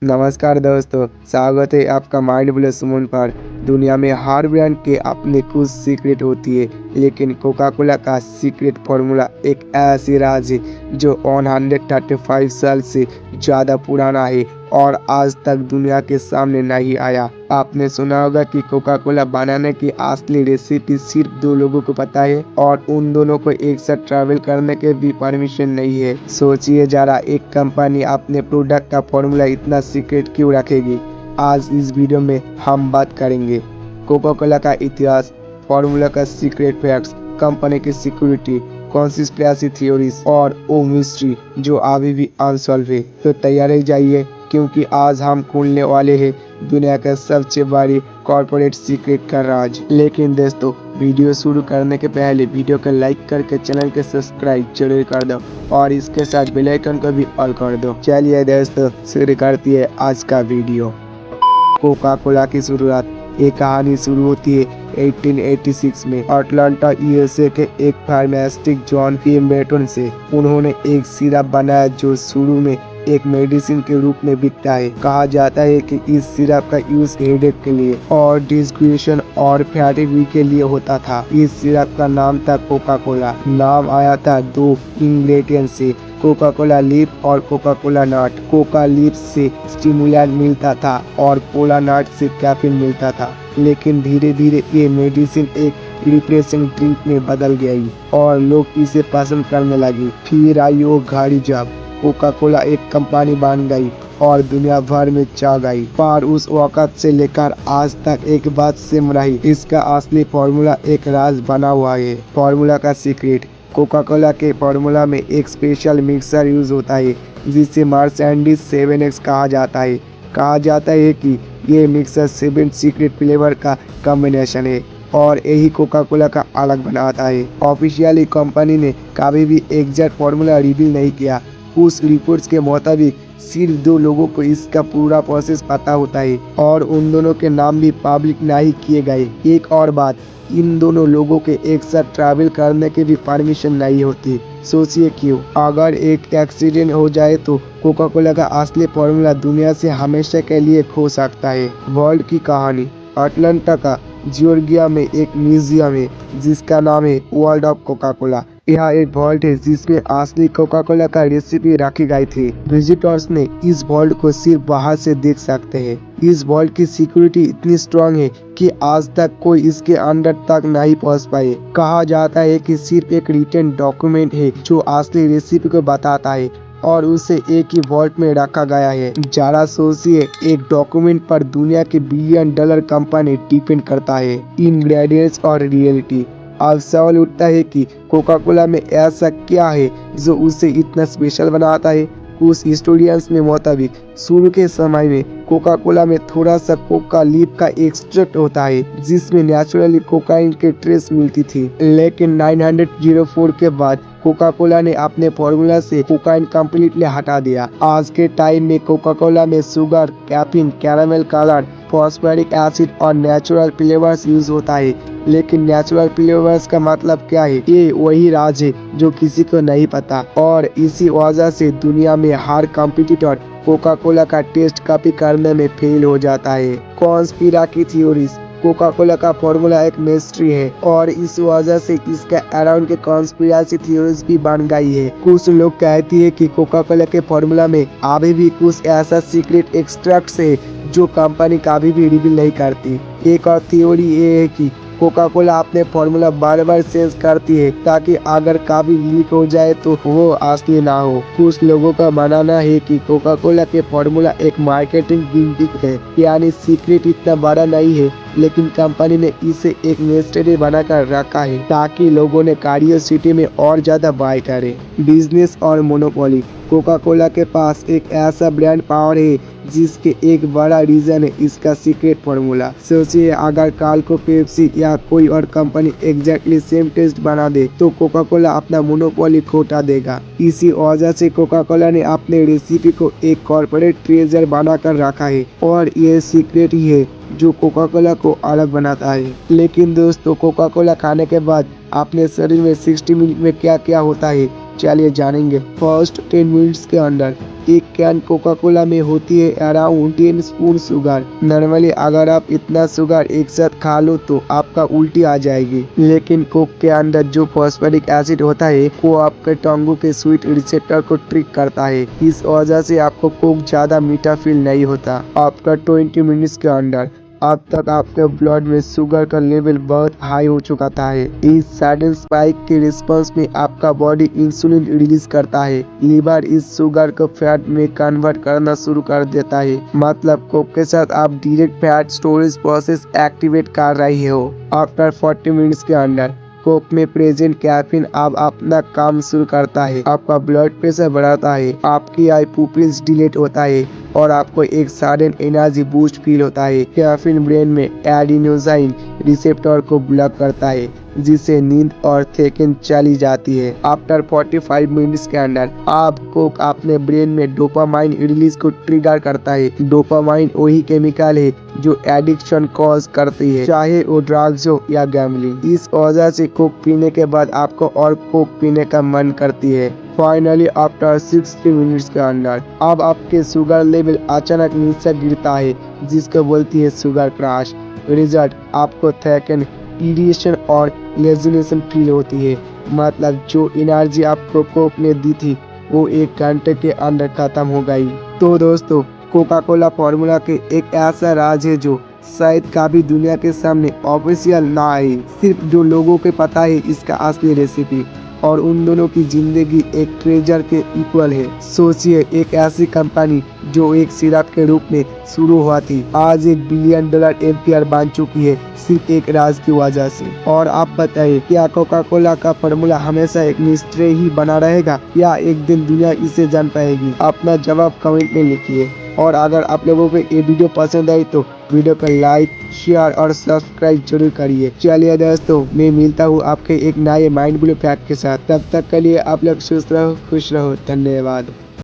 नमस्कार दोस्तों, स्वागत है आपका माइंड ब्लो सुमन पर। दुनिया में हर ब्रांड के अपने कुछ सीक्रेट होती है, लेकिन कोका कोला का सीक्रेट फार्मूला एक ऐसी राज है जो 135 साल से ज़्यादा पुराना है और आज तक दुनिया के सामने नहीं आया। आपने सुना होगा कि कोका कोला बनाने की असली रेसिपी सिर्फ 2 लोगों को पता है और उन दोनों को एक साथ ट्रैवल करने के भी परमिशन नहीं है। सोचिए जरा, एक कंपनी अपने प्रोडक्ट का फॉर्मूला इतना सीक्रेट क्यों रखेगी। आज इस वीडियो में हम बात करेंगे कोका कोला का इतिहास, फॉर्मूला का सीक्रेट फैक्ट्स, कंपनी की सिक्योरिटी, कॉन्स्पिरेसी थ्योरीज और वो मिस्ट्री जो अभी भी अनसॉल्व है। तो तैयार ही जाइए, क्योंकि आज हम खोलने वाले हैं दुनिया का सबसे बड़ी कॉर्पोरेट सीक्रेट का राज। लेकिन दोस्तों, वीडियो शुरू करने के पहले वीडियो को लाइक करके चैनल को सब्सक्राइब जरूर कर दो और इसके साथ बेल आइकन को भी ऑल कर दो। चलिए दोस्तों, शुरू करती है आज का वीडियो। कोका कोला की शुरुआत। ये कहानी शुरू होती है 1886 में अटलांटा यूएसए के एक फार्मास्यूटिक जॉन पी मेटन से। उन्होंने एक सिरप बनाया जो शुरू में एक मेडिसिन के रूप में बिकता है। कहा जाता है कि इस सिरप का यूज हेडेक के लिए और डिस्क्रिएशन और फैटिग के लिए होता था। इस सिरप का नाम था कोका कोला। नाम आया था 2 इंग्रेडिएंट से, कोका कोला लीफ और कोका कोला नट। कोका लीफ से स्टिमुलेंट मिलता था और कोला नट से कैफीन मिलता था। लेकिन धीरे धीरे ये मेडिसिन एक रिफ्रेशिंग ड्रिंक में बदल गई और लोग इसे पसंद करने लगे। फिर आई वो घड़ी जब कोका कोला एक कंपनी बन गई और दुनिया भर में छा गई। पर उस वक़्त से लेकर आज तक एक बात सेम रही, इसका असली फार्मूला एक राज बना हुआ है। फार्मूला का सीक्रेट। कोका कोला के फार्मूला में एक स्पेशल मिक्सर यूज होता है जिसे मर्सेडीज 7X कहा जाता है। कहा जाता है कि ये मिक्सर 7 सीक्रेट फ्लेवर का कॉम्बिनेशन है और यही कोका कोला का अलग बनाता है। ऑफिशियली कंपनी ने कभी भी एग्जैक्ट फार्मूला रिवील नहीं किया। कुछ रिपोर्ट्स के मुताबिक सिर्फ 2 लोगों को इसका पूरा प्रोसेस पता होता है और उन दोनों के नाम भी पब्लिक नहीं किए गए। एक और बात, इन दोनों लोगों के एक साथ ट्रैवल करने की भी परमिशन नहीं होती। सोचिए क्यों। अगर एक एक्सीडेंट हो जाए तो कोका कोला का असली फार्मूला दुनिया से हमेशा के लिए खो सकता है। वर्ल्ड की कहानी। अटलांटा का जॉर्जिया में एक म्यूजियम है जिसका नाम है वर्ल्ड ऑफ कोका कोला। यह एक वॉल्ट है जिसमें असली कोका कोला का रेसिपी रखी गई थी। विजिटर्स ने इस वॉल्ट को सिर्फ बाहर से देख सकते हैं। इस वॉल्ट की सिक्योरिटी इतनी स्ट्रांग है कि आज तक कोई इसके अंदर तक नहीं पहुंच पाए। कहा जाता है कि सिर्फ एक रिटन डॉक्यूमेंट है जो असली रेसिपी को बताता है और उसे एक ही वॉल्ट में रखा गया है। जरा सोचिए, एक डॉक्यूमेंट पर दुनिया के $1 बिलियन कंपनी डिपेंड करता है। इंग्रेडिएंट्स और रियलिटी। अब सवाल उठता है कि कोका कोला में ऐसा क्या है जो उसे इतना स्पेशल बनाता है। कुछ हिस्टोरियंस में मुताबिक शुरू के समय में कोका कोला में थोड़ा सा कोका लीफ का एक्सट्रैक्ट होता है जिसमें नेचुरली कोकाइन के ट्रेस मिलती थी। लेकिन 904 के बाद कोका कोला ने अपने फॉर्मूला से कोकाइन कम्प्लीटली हटा दिया। आज के टाइम में कोका कोला में sugar, caffeine, caramel colour, phosphoric acid और नेचुरल फ्लेवर्स यूज होता है। लेकिन नेचुरल फ्लेवर्स का मतलब क्या है? ये वही राज है जो किसी को नहीं पता और इसी वजह से दुनिया में हर कॉम्पिटिटर कोका कोला का टेस्ट कॉपी करने में फेल हो जाता है। Conspiracy theories. कोका कोला का फॉर्मूला एक मिस्ट्री है और इस वजह से इसका अराउंड के कॉन्स्पिरेसी थ्योरीज भी बन गई है। कुछ लोग कहती है कि कोका कोला के फॉर्मूला में अभी भी कुछ ऐसा सीक्रेट एक्सट्रैक्ट है जो कंपनी कभी भी रिवील नहीं करती। एक और थ्योरी ये है कि कोका कोला अपने फॉर्मूला बार बार चेंज करती है ताकि अगर कभी लीक हो जाए तो वो असली ना हो। कुछ लोगों का मानना है कि कोका कोला के फॉर्मूला एक मार्केटिंग गिमिक है, यानी सीक्रेट इतना बड़ा नहीं है लेकिन कंपनी ने इसे एक मिस्ट्री बनाकर रखा है ताकि लोगों ने क्यूरियोसिटी में और ज्यादा बाय करे। बिजनेस और मोनोपोली। कोका कोला के पास एक ऐसा ब्रांड पावर है जिसके एक बड़ा रीजन है इसका सीक्रेट फार्मूला। सोचिए, अगर कल को पेप्सी या कोई और कंपनी एग्जैक्टली सेम टेस्ट बना दे तो कोका कोला अपना मोनोपोली खोटा देगा। इसी वजह से कोका कोला ने अपने रेसिपी को एक कॉर्पोरेट ट्रेजर बनाकर रखा है और ये सीक्रेट ही है जो कोका कोला को अलग बनाता है। लेकिन दोस्तों, कोका कोला खाने के बाद अपने शरीर में 60 मिनट में क्या क्या होता है, चलिए जानेंगे। फर्स्ट 10 मिनट्स के अंदर एक कैन कोका कोला में होती है अराउंड 10 स्पून शुगर। नॉर्मली अगर आप इतना शुगर एक साथ खा लो तो आपका उल्टी आ जाएगी, लेकिन कोक के अंदर जो फॉस्फोरिक एसिड होता है वो आपके टंगों के स्वीट रिसेप्टर को ट्रिक करता है। इस वजह से आपको कोक ज्यादा मीठा फील नहीं होता। आफ्टर 20 मिनट्स के अंदर अब तक आपके ब्लड में शुगर का लेवल बहुत हाई हो चुका था। इस सडन स्पाइक के रिस्पांस में आपका बॉडी इंसुलिन रिलीज करता है। लीवर इस शुगर को फैट में कन्वर्ट करना शुरू कर देता है। मतलब कोक के साथ आप direct fat storage process activate कर रही हो। आफ्टर 40 मिनट्स के अंदर कोक में प्रेजेंट कैफीन अब अपना काम शुरू करता है। आपका ब्लड प्रेशर बढ़ाता है, आपकी आई पुपिल्स डिलेट होता है और आपको एक सडन एनर्जी बूस्ट फील होता है। कैफीन ब्रेन में एडिनोसाइन रिसेप्टर को ब्लॉक करता है, जिससे नींद और थकेन चली जाती है। आफ्टर 45 मिनट्स के अंदर आप कोक अपने ब्रेन में डोपामाइन रिलीज को ट्रिगर करता है। डोपामाइन वही केमिकल है जो एडिक्शन कॉज करती है, चाहे वो ड्रग्स हो या गैम्बलिंग। इस वजह से कोक पीने के बाद आपको और कोक पीने का मन करती है। फाइनली आफ्टर 60 मिनट्स के अंदर अब आपके शुगर लेवल अचानक नीचे गिरता है, जिसको बोलती है शुगर क्रैश। रिजल्ट आपको थकेन, इरिटेशन और लेजीनेस फील होती है। मतलब जो एनर्जी आपको कोक ने दी थी वो 1 घंटे के अंदर खत्म हो गई। तो दोस्तों, कोका कोला फॉर्मूला के एक ऐसा राज है जो शायद कभी दुनिया के सामने ऑफिशियल ना आए। सिर्फ जो लोगों को पता है इसका असली रेसिपी, और उन दोनों की जिंदगी एक ट्रेजर के इक्वल है। सोचिए, एक ऐसी कंपनी जो एक सिरप के रूप में शुरू हुआ थी, आज $1 बिलियन एम्पियर बन चुकी है सिर्फ एक राज की वजह से। और आप बताइए, क्या कोका कोला का फॉर्मूला हमेशा एक मिस्ट्री ही बना रहेगा या एक दिन दुनिया इसे जान पाएगी? अपना जवाब कमेंट में लिखिए। और अगर आप लोगों को ये वीडियो पसंद आई तो वीडियो को लाइक, शेयर और सब्सक्राइब जरूर करिए। चलिए दोस्तों, मैं मिलता हूँ आपके एक नए माइंड ब्लो फैक्ट के साथ। तब तक के लिए आप लोग सुस्त रहो, खुश रहो। धन्यवाद।